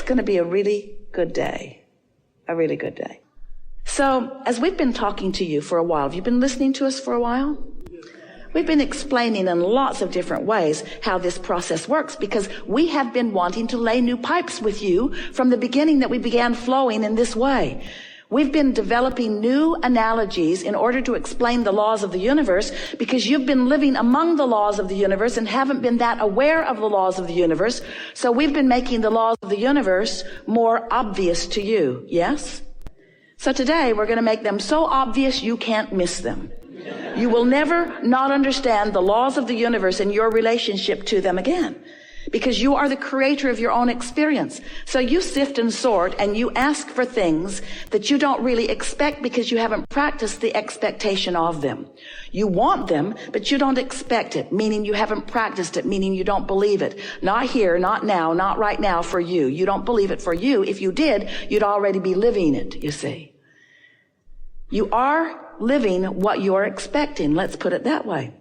going to be a really good day. A really good day. So, as we've been talking to you for a while, have you been listening to us for a while? We've been explaining in lots of different ways how this process works, because we have been wanting to lay new pipes with you from the beginning that we began flowing in this way. We've been developing new analogies in order to explain the laws of the universe, because you've been living among the laws of the universe and haven't been that aware of the laws of the universe. So we've been making the laws of the universe more obvious to you. Yes? So today we're going to make them so obvious you can't miss them. You will never not understand the laws of the universe and your relationship to them again, because you are the creator of your own experience. So you sift and sort and you ask for things that you don't really expect because you haven't practiced the expectation of them. You want them, but you don't expect it, meaning you haven't practiced it, meaning you don't believe it. Not here, not now, not right now for you. You don't believe it for you. If you did, you'd already be living it, you see. You are living what you're expecting. Let's put it that way.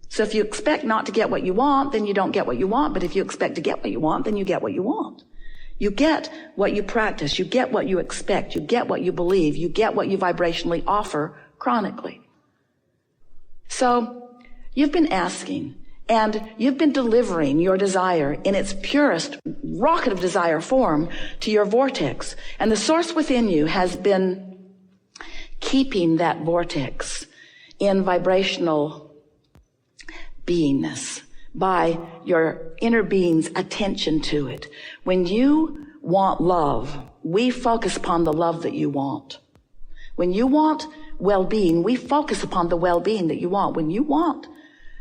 So if you expect not to get what you want, then you don't get what you want. But if you expect to get what you want, then you get what you want. You get what you practice. You get what you expect. You get what you believe. You get what you vibrationally offer chronically. So you've been asking, and you've been delivering your desire in its purest rocket of desire form to your vortex. And the source within you has been keeping that vortex in vibrational beingness by your inner being's attention to it. When you want love, we focus upon the love that you want. When you want well-being, we focus upon the well-being that you want. When you want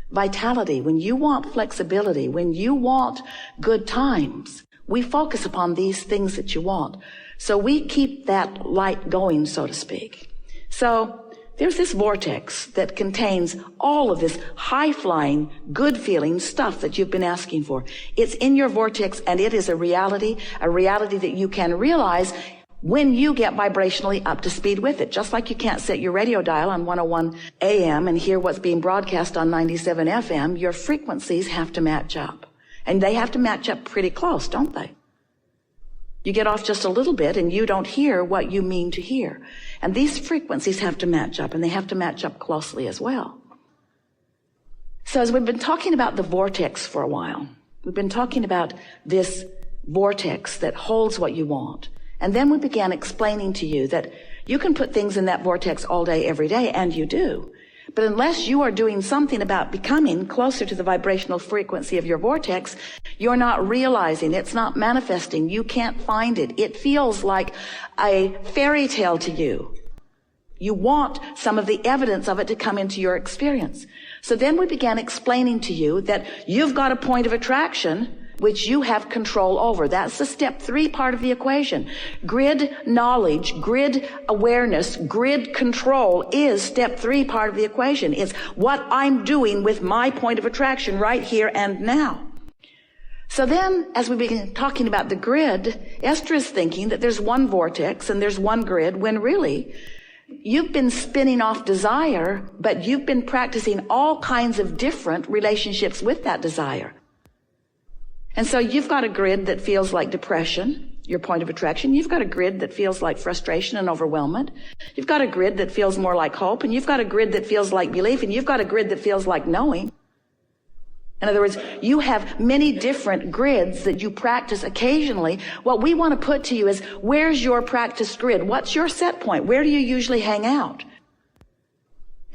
vitality, when you want flexibility, when you want good times, we focus upon these things that you want. So we keep that light going, so to speak. So there's this vortex that contains all of this high-flying, good-feeling stuff that you've been asking for. It's in your vortex, and it is a reality that you can realize when you get vibrationally up to speed with it. Just like you can't set your radio dial on 101 AM and hear what's being broadcast on 97 FM, your frequencies have to match up. And they have to match up pretty close, don't they? You get off just a little bit and you don't hear what you mean to hear. And these frequencies have to match up, and they have to match up closely as well. So as we've been talking about the vortex for a while, we've been talking about this vortex that holds what you want. And then we began explaining to you that you can put things in that vortex all day, every day, and you do. But unless you are doing something about becoming closer to the vibrational frequency of your vortex, you're not realizing, it's not manifesting. You can't find it. It feels like a fairy tale to you. You want some of the evidence of it to come into your experience. So then we began explaining to you that you've got a point of attraction which you have control over. That's the step 3 part of the equation. Grid knowledge, grid awareness, grid control is step 3 part of the equation. It's what I'm doing with my point of attraction right here and now. So then, as we begin talking about the grid, Esther is thinking that there's one vortex and there's one grid, when really you've been spinning off desire, but you've been practicing all kinds of different relationships with that desire. And so you've got a grid that feels like depression, your point of attraction. You've got a grid that feels like frustration and overwhelmment. You've got a grid that feels more like hope, and you've got a grid that feels like belief, and you've got a grid that feels like knowing. In other words, you have many different grids that you practice occasionally. What we want to put to you is, where's your practice grid? What's your set point? Where do you usually hang out?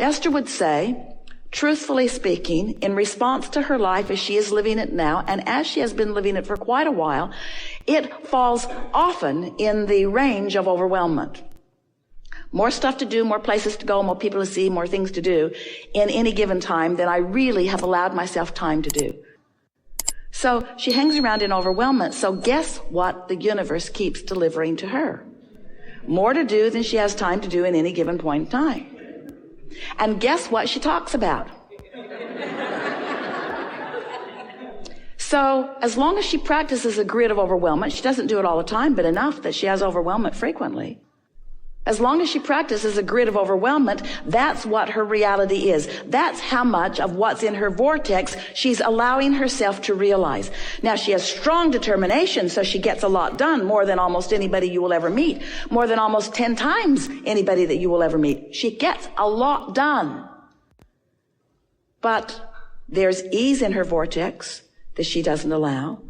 Esther would say, truthfully speaking, in response to her life as she is living it now, and as she has been living it for quite a while, it falls often in the range of overwhelmment. More stuff to do, more places to go, more people to see, more things to do in any given time than I really have allowed myself time to do. So she hangs around in overwhelmment. So guess what the universe keeps delivering to her? More to do than she has time to do in any given point in time. And guess what she talks about? So as long as she practices a grid of overwhelmment, she doesn't do it all the time, but enough that she has overwhelmment frequently. As long as she practices a grid of overwhelmment, that's what her reality is. That's how much of what's in her vortex she's allowing herself to realize. Now, she has strong determination, so she gets a lot done, more than almost anybody you will ever meet, more than almost 10 times anybody that you will ever meet. She gets a lot done. But there's ease in her vortex that she doesn't allow.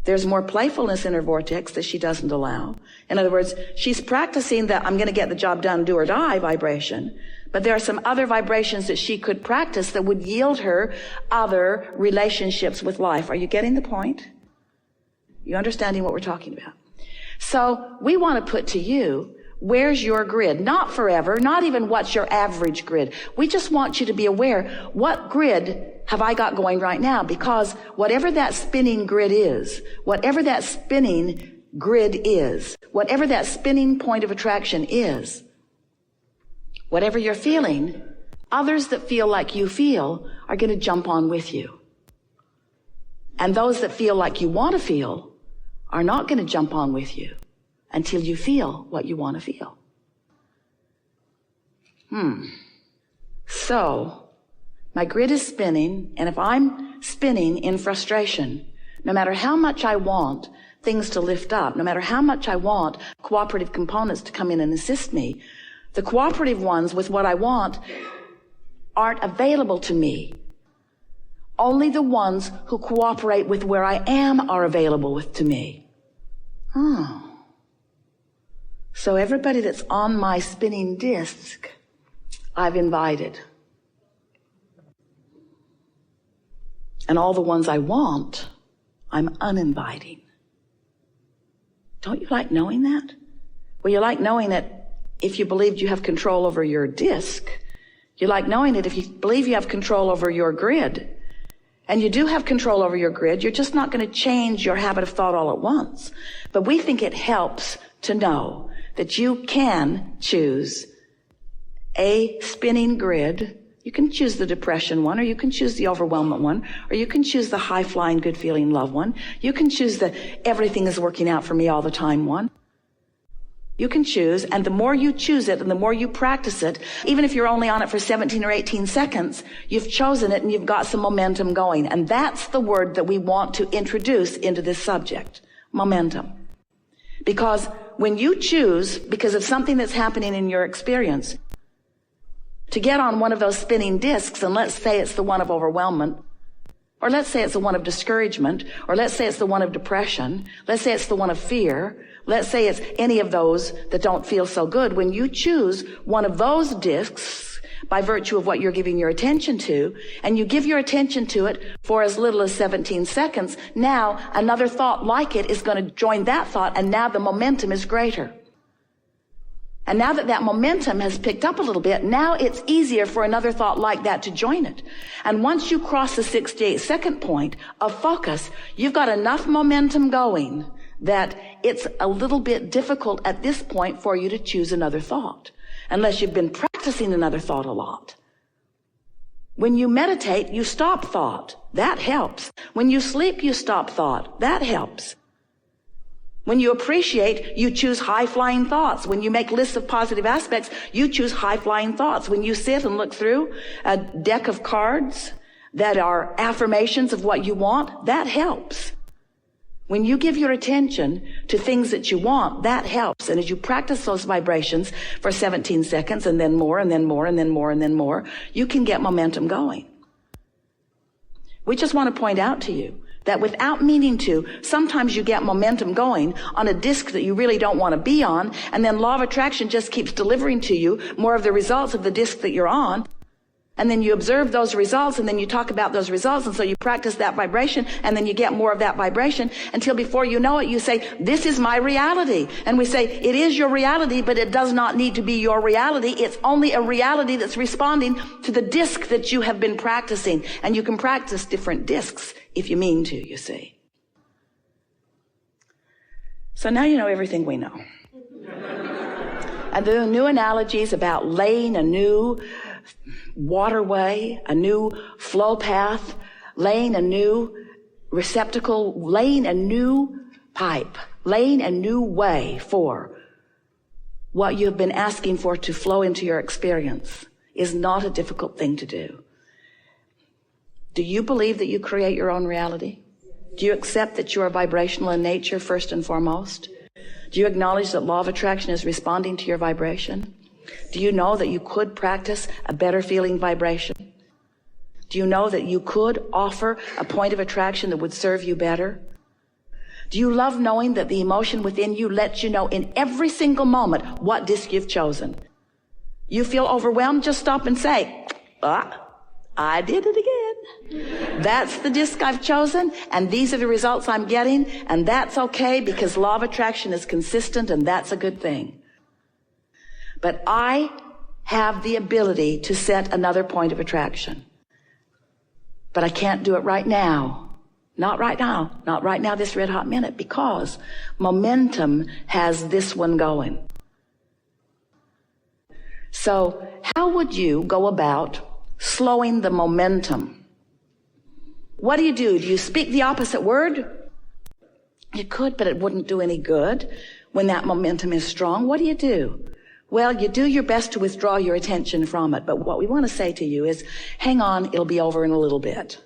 There's more playfulness in her vortex that she doesn't allow. In other words, she's practicing the I'm going to get the job done, do or die vibration. But there are some other vibrations that she could practice that would yield her other relationships with life. Are you getting the point? You understanding what we're talking about? So we want to put to you, where's your grid? Not forever, not even what's your average grid. We just want you to be aware, what grid have I got going right now? Because whatever that spinning grid is, whatever that spinning point of attraction is, whatever you're feeling, others that feel like you feel are going to jump on with you. And those that feel like you want to feel are not going to jump on with you until you feel what you want to feel. So, my grid is spinning, and if I'm spinning in frustration, no matter how much I want things to lift up, no matter how much I want cooperative components to come in and assist me, the cooperative ones with what I want aren't available to me. Only the ones who cooperate with where I am are available to me. So everybody that's on my spinning disc, I've invited. And all the ones I want, I'm uninviting. Don't you like knowing that? Well, you like knowing it if you believed you have control over your disc. You like knowing it if you believe you have control over your grid. And you do have control over your grid. You're just not going to change your habit of thought all at once. But we think it helps to know that you can choose a spinning grid. You can choose the depression one, or you can choose the overwhelming one, or you can choose the high-flying, good-feeling love one. You can choose the everything is working out for me all the time one. You can choose, and the more you choose it and the more you practice it, even if you're only on it for 17 or 18 seconds, you've chosen it and you've got some momentum going. And that's the word that we want to introduce into this subject, momentum. Because when you choose, because of something that's happening in your experience, to get on one of those spinning discs, and let's say it's the one of overwhelmment, or let's say it's the one of discouragement, or let's say it's the one of depression, let's say it's the one of fear, let's say it's any of those that don't feel so good. When you choose one of those discs by virtue of what you're giving your attention to, and you give your attention to it for as little as 17 seconds, now another thought like it is going to join that thought, and now the momentum is greater. And now that that momentum has picked up a little bit, now it's easier for another thought like that to join it. And once you cross the 68-second point of focus, you've got enough momentum going that it's a little bit difficult at this point for you to choose another thought, unless you've been practicing another thought a lot. When you meditate, you stop thought. That helps. When you sleep, you stop thought. That helps. When you appreciate, you choose high-flying thoughts. When you make lists of positive aspects, you choose high-flying thoughts. When you sit and look through a deck of cards that are affirmations of what you want, that helps. When you give your attention to things that you want, that helps. And as you practice those vibrations for 17 seconds, and then more, and then more, and then more, and then more, you can get momentum going. We just want to point out to you that without meaning to, sometimes you get momentum going on a disc that you really don't want to be on, and then law of attraction just keeps delivering to you more of the results of the disc that you're on. And then you observe those results, and then you talk about those results, and so you practice that vibration, and then you get more of that vibration until before you know it, you say, this is my reality. And we say, it is your reality, but it does not need to be your reality. It's only a reality that's responding to the disc that you have been practicing. And you can practice different discs if you mean to, you see. So now you know everything we know. And the new analogies about laying a new waterway, a new flow path, laying a new receptacle, laying a new pipe, laying a new way for what you have been asking for to flow into your experience is not a difficult thing to do. Do you believe that you create your own reality? Do you accept that you are vibrational in nature first and foremost? Do you acknowledge that law of attraction is responding to your vibration? Do you know that you could practice a better feeling vibration? Do you know that you could offer a point of attraction that would serve you better? Do you love knowing that the emotion within you lets you know in every single moment what disc you've chosen? You feel overwhelmed, just stop and say, I did it again. That's the disc I've chosen, and these are the results I'm getting, and that's okay because law of attraction is consistent, and that's a good thing. But I have the ability to set another point of attraction. But I can't do it right now. Not right now. Not right now, this red hot minute, because momentum has this one going. So how would you go about slowing the momentum? What do? Do you speak the opposite word? You could, but it wouldn't do any good when that momentum is strong. What do? Well, you do your best to withdraw your attention from it. But what we want to say to you is, hang on, it'll be over in a little bit.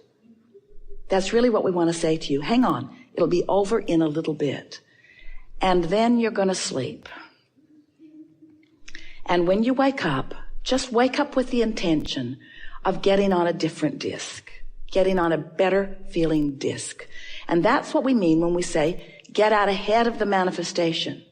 That's really what we want to say to you. Hang on, it'll be over in a little bit. And then you're going to sleep. And when you wake up, just wake up with the intention of getting on a different disc, getting on a better feeling disc. And that's what we mean when we say, get out ahead of the manifestation.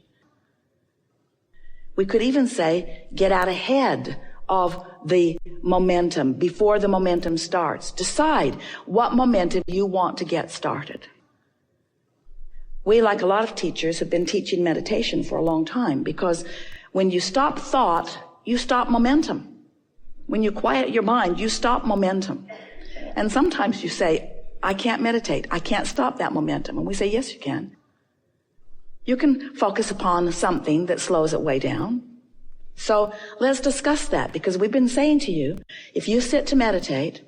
We could even say, get out ahead of the momentum before the momentum starts. Decide what momentum you want to get started. We, like a lot of teachers, have been teaching meditation for a long time, because when you stop thought, you stop momentum. When you quiet your mind, you stop momentum. And sometimes you say, I can't meditate. I can't stop that momentum. And we say, yes, you can. You can focus upon something that slows it way down. So let's discuss that, because we've been saying to you, if you sit to meditate,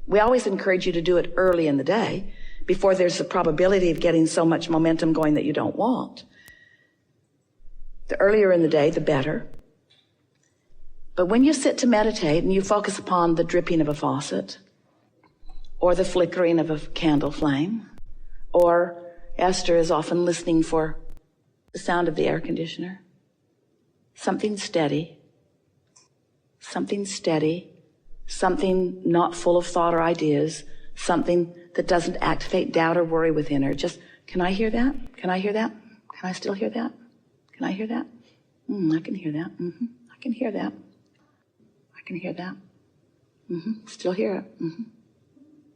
we always encourage you to do it early in the day before there's the probability of getting so much momentum going that you don't want. The earlier in the day, the better. But when you sit to meditate and you focus upon the dripping of a faucet, or the flickering of a candle flame, or Esther is often listening for the sound of the air conditioner, something steady, something not full of thought or ideas, something that doesn't activate doubt or worry within her. Just, can I hear that? Can I hear that? Can I still hear that? Can I hear that? I can hear that. I can hear that. I can hear that. Still hear it.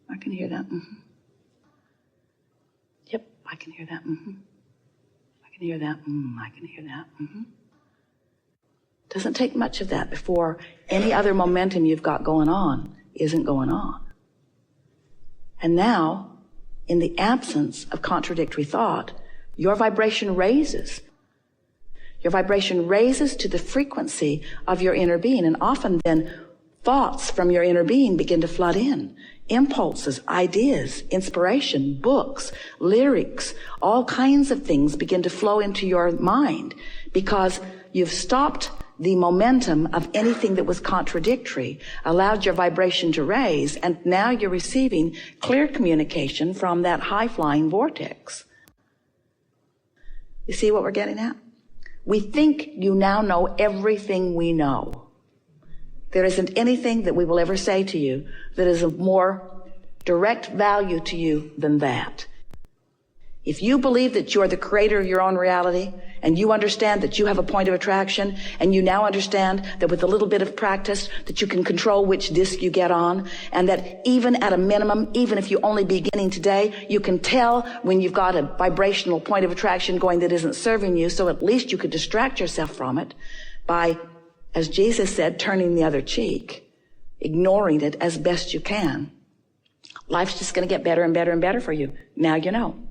I can hear that. Yep, I can hear that. I can hear that. I can hear that. Doesn't take much of that before any other momentum you've got going on isn't going on. And now, in the absence of contradictory thought, your vibration raises. Your vibration raises to the frequency of your inner being, and often then thoughts from your inner being begin to flood in. Impulses, ideas, inspiration, books, lyrics, all kinds of things begin to flow into your mind because you've stopped the momentum of anything that was contradictory, allowed your vibration to raise, and now you're receiving clear communication from that high-flying vortex. You see what we're getting at? We think you now know everything we know. There isn't anything that we will ever say to you that is of more direct value to you than that. If you believe that you are the creator of your own reality, and you understand that you have a point of attraction, and you now understand that with a little bit of practice that you can control which disc you get on, and that even at a minimum, even if you only beginning today, you can tell when you've got a vibrational point of attraction going that isn't serving you, so at least you could distract yourself from it by, as Jesus said, turning the other cheek, ignoring it as best you can. Life's just going to get better and better and better for you. Now you know.